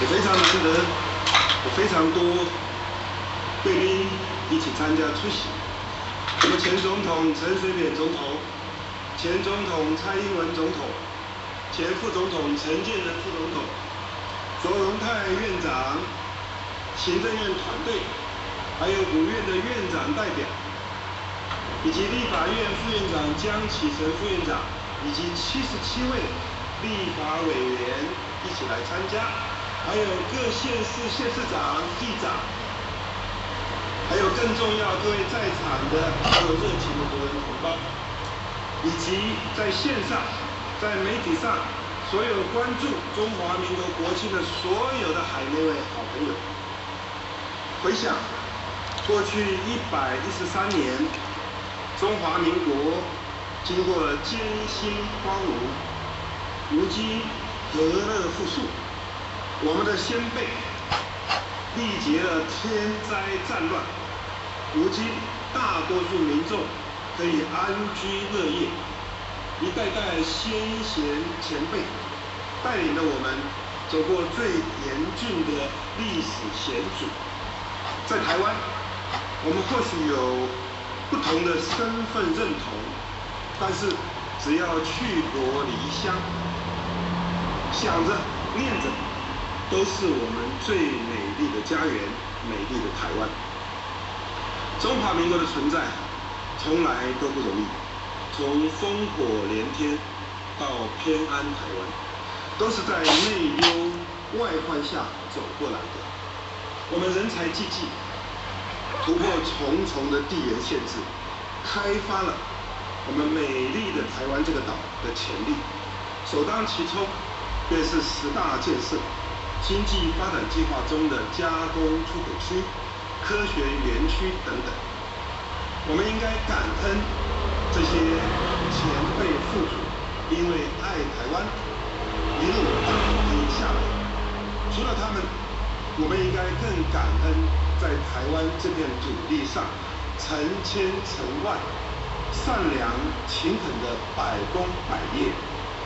也非常难得，有非常多贵宾一起参加出席。我们前总统陈水扁总统、前总统蔡英文总统、前副总统陈建仁副总统、卓荣泰院长、行政院团队，还有5院的院长代表，以及立法院副院长江启臣副院长，以及77位立法委员一起来参加，还有各县市县市长、议长，还有更重要各位在场的所有热情的国人同胞，以及在线上、在媒体上所有关注中华民国国庆的所有的海内外好朋友。回想过去113年，中华民国经过了艰辛荒芜，如今和乐复苏。我们的先辈历劫了天灾战乱，如今大多数民众可以安居乐业。一代代先贤前辈带领着我们走过最严峻的历史险阻。在台湾，我们或许有不同的身份认同，但是只要去国离乡，想着念着，都是我们最美丽的家园，美丽的台湾。中华民国的存在从来都不容易，从烽火连天到偏安台湾，都是在内忧外患下走过来的。我们人才济济，突破重重的地缘限制，开发了我们美丽的台湾这个岛的潜力。首当其冲便是10大建设、经济发展计划中的加工出口区、科学园区等等。我们应该感恩这些前辈父祖，因为爱台湾，一路打拼下来。除了他们，我们应该更感恩在台湾这片土地上成千成万善良勤恳的百工百业、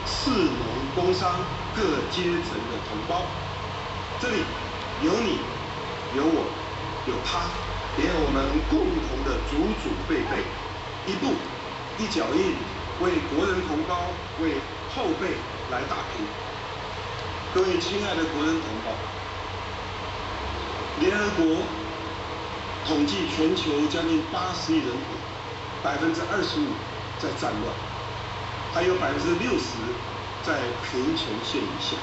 士农工商各阶层的同胞。这里有你，有我，有他，也有我们共同的祖祖辈辈，一步一脚印，为国人同胞、为后辈来打拼。各位亲爱的国人同胞，联合国统计全球将近80亿人口，25%在战乱，还有60%在贫穷线以下。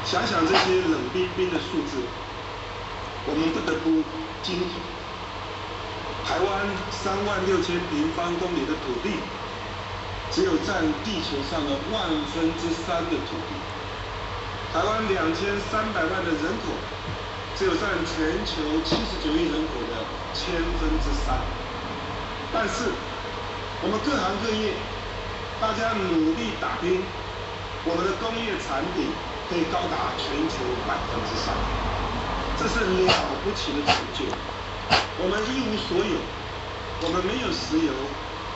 想想这些冷冰冰的数字，我们不得不惊恐。台湾36000平方公里的土地，只有占地球上的3%的土地。台湾2300万的人口，只有占全球79亿人口的3%。但是，我们各行各业，大家努力打拼，我们的工业产品可以高达全球3%，这是了不起的成就。我们一无所有，我们没有石油，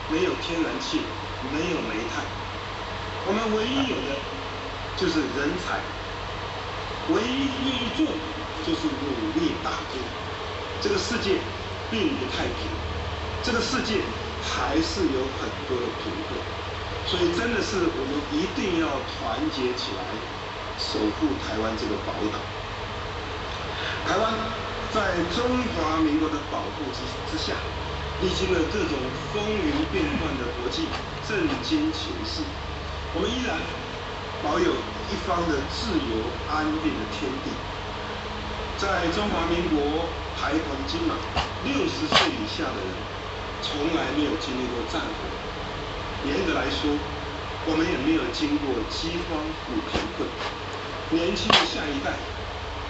没有天然气，没有煤炭，我们唯一有的就是人才，唯一愿意做的就是努力打拼。这个世界并不太平，这个世界还是有很多的突破，所以真的是我们一定要团结起来，守护台湾这个宝岛。台湾在中华民国的保护之下，历经了各种风云变幻的国际政经情势，我们依然保有一方的自由安定的天地。在中华民国排黄金马，60岁以下的人从来没有经历过战火。严格来说，我们也没有经过饥荒与贫困。年轻的下一代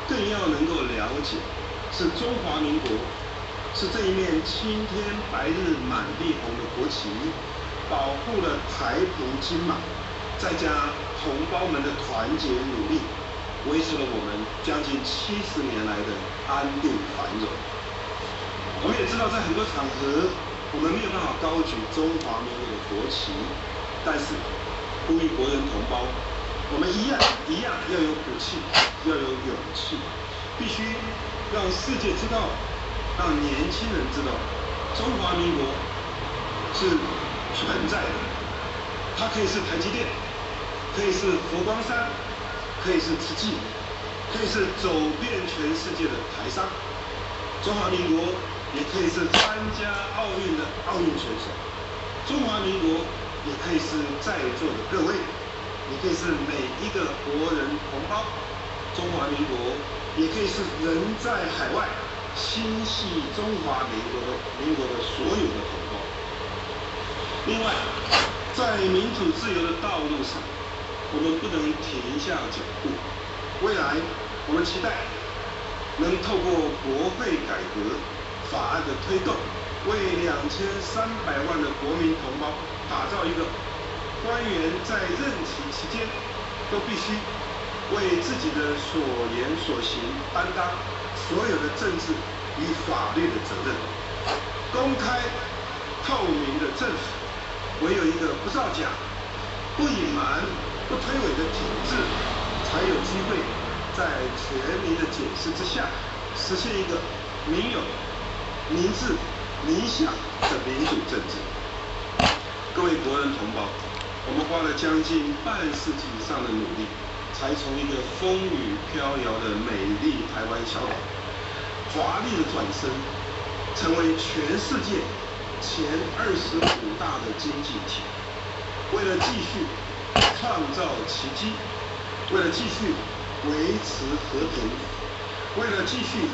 更要能够了解，是中华民国，是这一面青天白日满地红的国旗，保护了台澎金马，再加同胞们的团结努力，维持了我们将近70年来的安定繁荣。我们也知道，在很多场合，我们没有办法高举中华民国的国旗，但是呼吁国人同胞，我们一样要有骨气，要有勇世界知道，让年轻人知道，中华民国是存在的。它可以是台积电，可以是佛光山，可以是慈济，可以是走遍全世界的台商。中华民国也可以是参加奥运的奥运选手。中华民国也可以是在座的各位，也可以是每一个国人同胞。中华民国也可以是人在海外心系中华民国的所有的同胞。另外，在民主自由的道路上，我们不能停下脚步。未来，我们期待能透过国会改革、法案的推动，为2300万的国民同胞打造一个官员在任期期间都必须为自己的所言所行担当所有的政治与法律的责任。公开透明的政府，唯有一个不造假、不隐瞒、不推诿的体制，才有机会在全民的检视之下，实现一个民有、民治、民享的民主政治。各位国人同胞，我们花了将近半世纪以上的努力，才从一个风雨飘摇的美丽台湾小岛，华丽的转身，成为全世界前25大的经济体。为了继续创造奇迹，为了继续维持和平，为了继续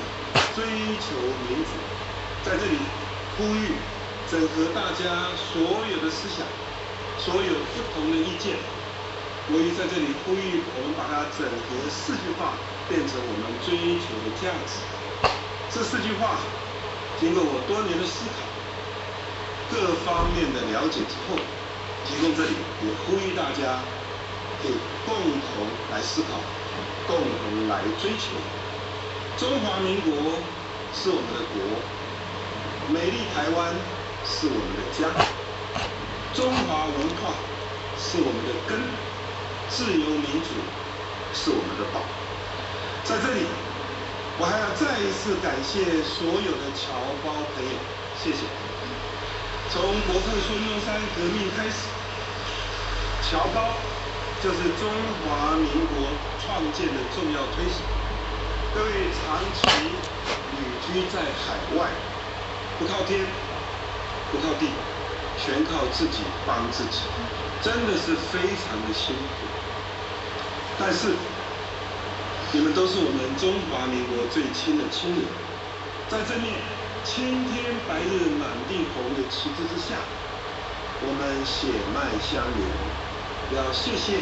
追求民主，在这里呼吁整合大家所有的思想，所有不同的意见。我也在这里呼吁，我们把它整合4句话，变成我们追求的价值。这4句话，经过我多年的思考，各方面的了解之后，提供这里，也呼吁大家可以共同来思考，共同来追求。中华民国是我们的国，美丽台湾是我们的家，中华文化是我们的根，自由民主是我们的宝。在这里，我还要再一次感谢所有的侨胞朋友，谢谢。从国父孙中山革命开始，侨胞就是中华民国创建的重要推手。各位长期旅居在海外，不靠天，不靠地，全靠自己帮自己，真的是非常的辛苦。但是，你们都是我们中华民国最亲的亲人，在这面青天白日满地红的旗帜之下，我们血脉相连。要谢谢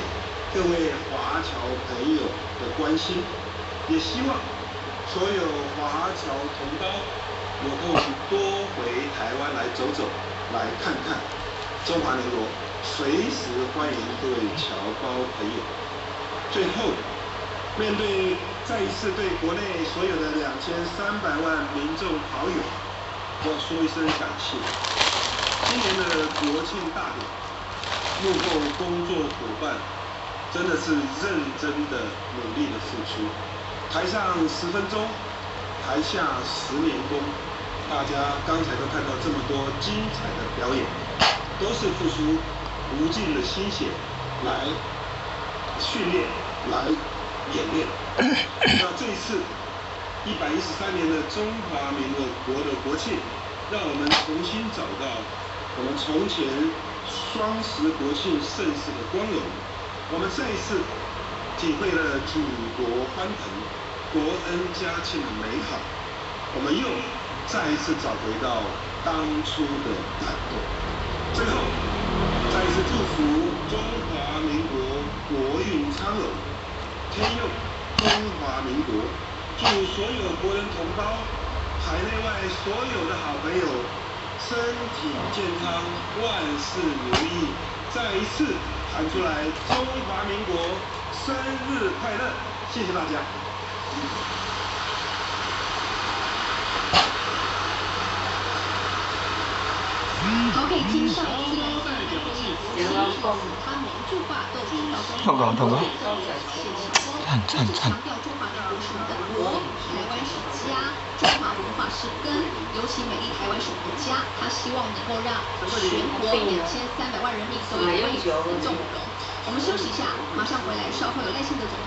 各位华侨朋友的关心，也希望所有华侨同胞有空多回台湾来走走，来看看中华民国，随时欢迎各位侨胞朋友。最后，面对再一次对国内所有的2300万民众好友，我要说一声感谢。今年的国庆大典，幕后工作伙伴真的是认真的、努力的付出。台上10分钟，台下10年功。大家刚才都看到这么多精彩的表演，都是付出无尽的心血来训练、来演练。那这一次113年的中华民国的国庆，让我们重新找到我们从前双10国庆盛世的光荣。我们再一次体会了举国欢腾、国恩家庆的美好。我们又再一次找回到当初的感动。最后，再一次祝福中华民国国运昌隆，天佑中华民国。祝所有国人同胞、海内外所有的好朋友身体健康，万事如意。再一次喊出来，中华民国生日快乐！谢谢大家。好，可以听上一次来自于他每一句话都提到中华民国，谢谢强调中华民国是我们的国，台湾是家。是根，尤其美丽台湾是我们的家，他希望能够让全国2300万人民都有为此纵容。我们休息一下，马上回来，稍后有赖清德总统。